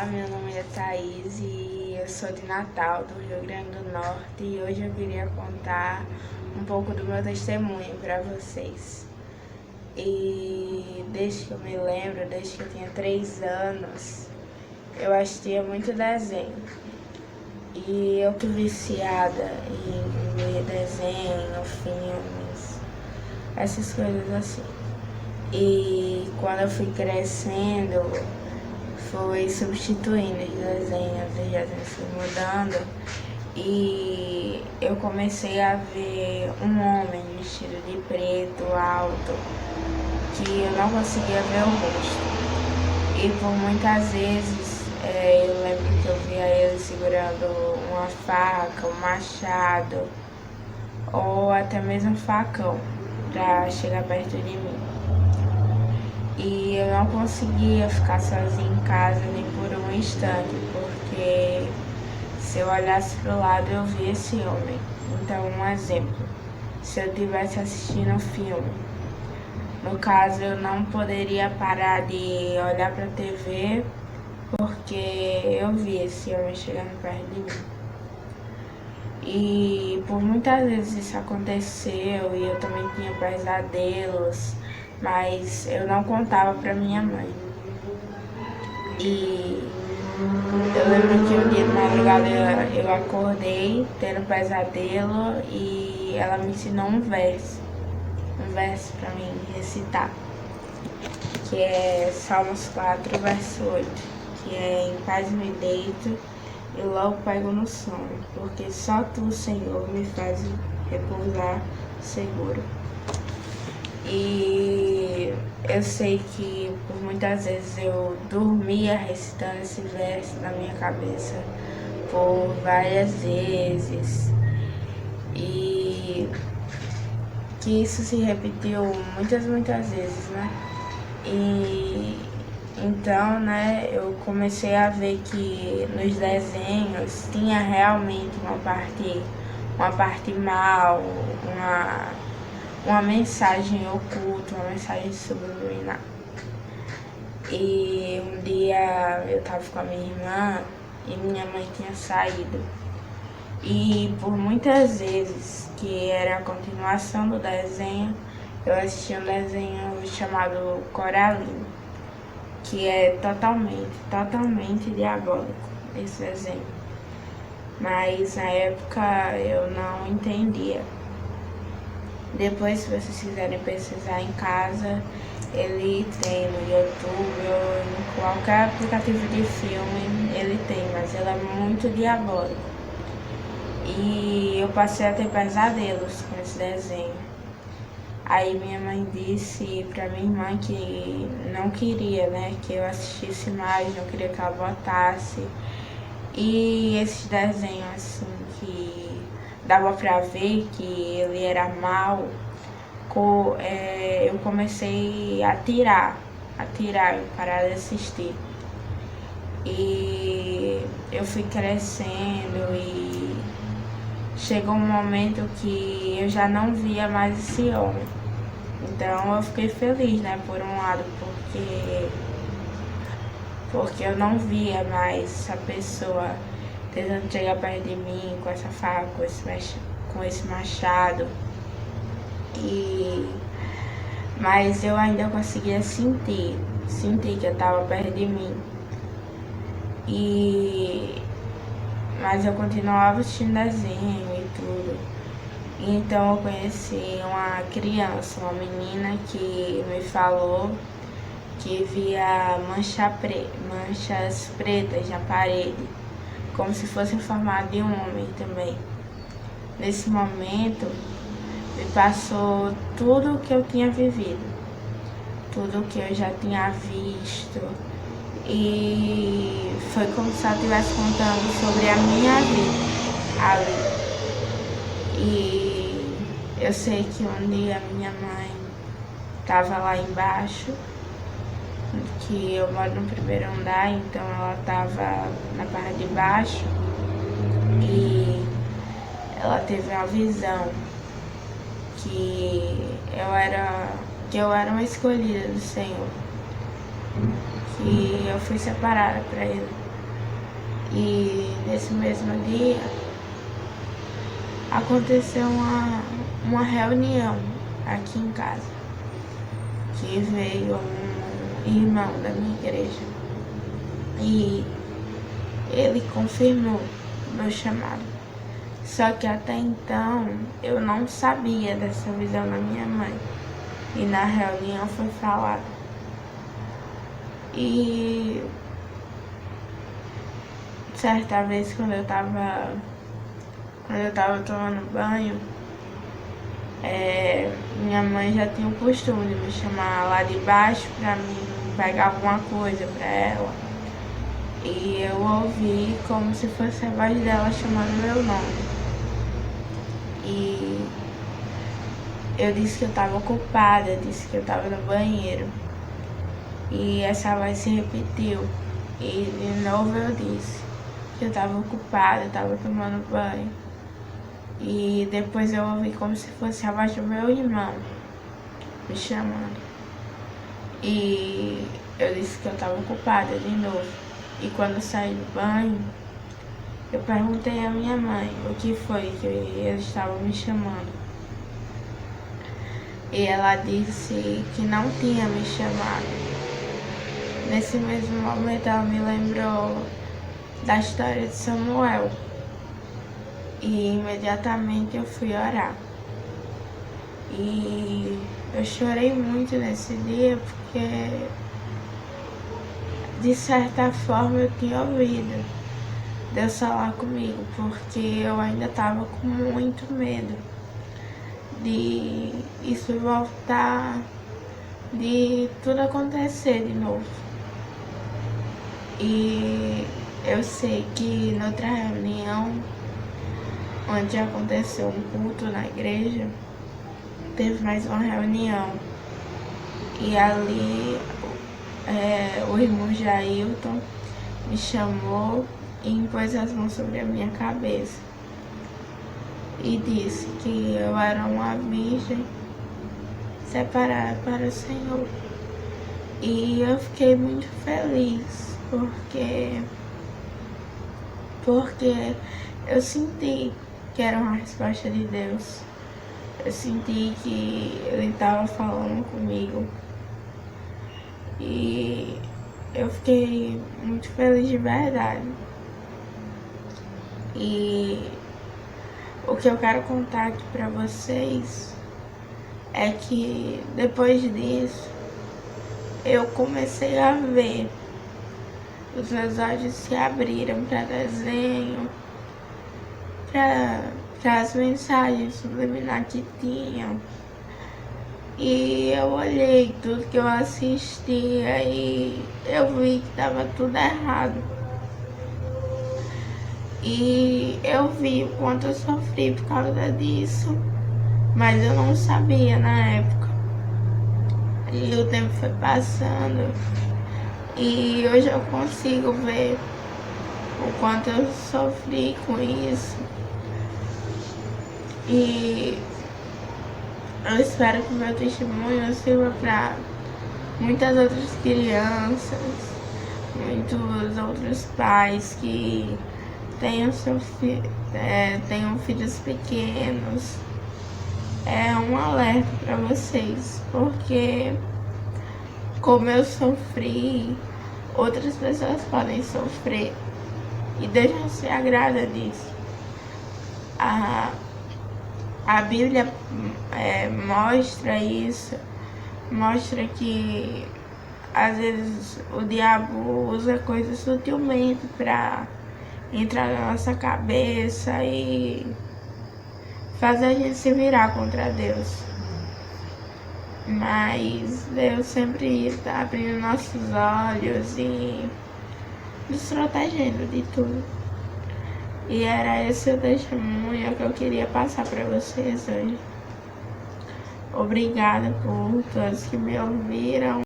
Olá, meu nome é Thaís e eu sou de Natal, do Rio Grande do Norte, e hoje eu queria contar um pouco do meu testemunho para vocês. E desde que eu me lembro, desde que eu tinha 3 anos, eu assistia muito desenho. E eu fui viciada em ver desenho, filmes, essas coisas assim. E quando eu fui crescendo, foi substituindo os desenhos fui mudando e eu comecei a ver um homem vestido de preto, alto, que eu não conseguia ver o rosto. E por muitas vezes eu lembro que eu via ele segurando uma faca, um machado ou até mesmo um facão para chegar perto de mim. E eu não conseguia ficar sozinha em casa nem por um instante, porque se eu olhasse para o lado eu via esse homem. Então, um exemplo, se eu estivesse assistindo um filme, no caso eu não poderia parar de olhar para a TV, porque eu via esse homem chegando perto de mim. E por muitas vezes isso aconteceu e eu também tinha pesadelos, mas eu não contava pra minha mãe. E eu lembro que um dia de madrugada eu acordei tendo pesadelo e ela me ensinou um verso pra mim recitar, que é Salmos 4, verso 8, que é: em paz me deito e logo pego no sono, porque só tu, Senhor, me faz repousar seguro. E eu sei que por muitas vezes eu dormia recitando esse verso na minha cabeça por várias vezes e que isso se repetiu muitas vezes, né? E então, né, eu comecei a ver que nos desenhos tinha realmente uma parte mal, uma mensagem oculta, uma mensagem subliminar. E um dia eu tava com a minha irmã e minha mãe tinha saído. E por muitas vezes, que era a continuação do desenho, eu assisti um desenho chamado Coraline, que é totalmente diabólico esse desenho. Mas na época eu não entendia. Depois, se vocês quiserem pesquisar em casa, ele tem no YouTube ou em qualquer aplicativo de filme, ele tem, mas ele é muito diabólico. E eu passei a ter pesadelos com esse desenho. Aí minha mãe disse pra minha irmã que não queria, né, que eu assistisse mais, não queria que ela botasse. E esse desenho, assim, que dava pra ver que ele era mau, eu comecei a tirar, parar de assistir. E eu fui crescendo e chegou um momento que eu já não via mais esse homem. Então eu fiquei feliz, né, por um lado, porque eu não via mais essa pessoa tentando chegar perto de mim com essa faca, com esse machado. Mas eu ainda conseguia sentir que eu estava perto de mim. Mas eu continuava assistindo desenho e tudo. Então eu conheci uma criança, uma menina que me falou que via manchas pretas na parede, como se fosse em formato de um homem também. Nesse momento, me passou tudo o que eu tinha vivido, tudo o que eu já tinha visto, e foi como se ela estivesse contando sobre a minha vida ali. E eu sei que um dia minha mãe estava lá embaixo, que eu moro no primeiro andar, então ela estava na parte de baixo e ela teve uma visão que eu era uma escolhida do Senhor, que eu fui separada para Ele. E nesse mesmo dia aconteceu uma reunião aqui em casa, que veio um irmão da minha igreja e ele confirmou meu chamado. Só que até então eu não sabia dessa visão da minha mãe. E na reunião foi falado. E certa vez quando eu tava tomando banho, minha mãe já tinha o costume de me chamar lá de baixo pra mim pegar alguma coisa pra ela. E eu ouvi como se fosse a voz dela chamando meu nome. E eu disse que eu estava ocupada, eu disse que eu estava no banheiro. E essa voz se repetiu. E de novo eu disse que eu estava ocupada, eu estava tomando banho. E depois eu ouvi como se fosse a voz do meu irmão me chamando. E eu disse que eu estava ocupada de novo. E quando eu saí do banho, eu perguntei à minha mãe o que foi que eles estavam me chamando. E ela disse que não tinha me chamado. Nesse mesmo momento ela me lembrou da história de Samuel. E imediatamente eu fui orar. E eu chorei muito nesse dia porque de certa forma eu tinha ouvido Deus falar comigo, porque eu ainda estava com muito medo de isso voltar, de tudo acontecer de novo. E eu sei que noutra reunião, onde aconteceu um culto na igreja, teve mais uma reunião. E ali o irmão Jailton me chamou e impôs as mãos sobre a minha cabeça. E disse que eu era uma virgem separada para o Senhor. E eu fiquei muito feliz, porque eu senti que era uma resposta de Deus. Eu senti que Ele estava falando comigo. E eu fiquei muito feliz de verdade. E o que eu quero contar aqui pra vocês é que depois disso eu comecei a ver, os meus olhos se abriram para desenho, para as mensagens subliminares que tinham. E eu olhei tudo que eu assistia e eu vi que estava tudo errado. E eu vi o quanto eu sofri por causa disso, mas eu não sabia na época. E o tempo foi passando e hoje eu consigo ver o quanto eu sofri com isso. E eu espero que o meu testemunho sirva para muitas outras crianças, muitos outros pais que tenham filhos pequenos. É um alerta para vocês, porque como eu sofri, outras pessoas podem sofrer. E Deus não se agrada disso. A Bíblia mostra isso, mostra que às vezes o diabo usa coisas sutilmente para entrar na nossa cabeça e fazer a gente se virar contra Deus. Mas Deus sempre está abrindo nossos olhos e nos protegendo de tudo. E era esse o testemunho que eu queria passar para vocês hoje. Obrigada por todos que me ouviram.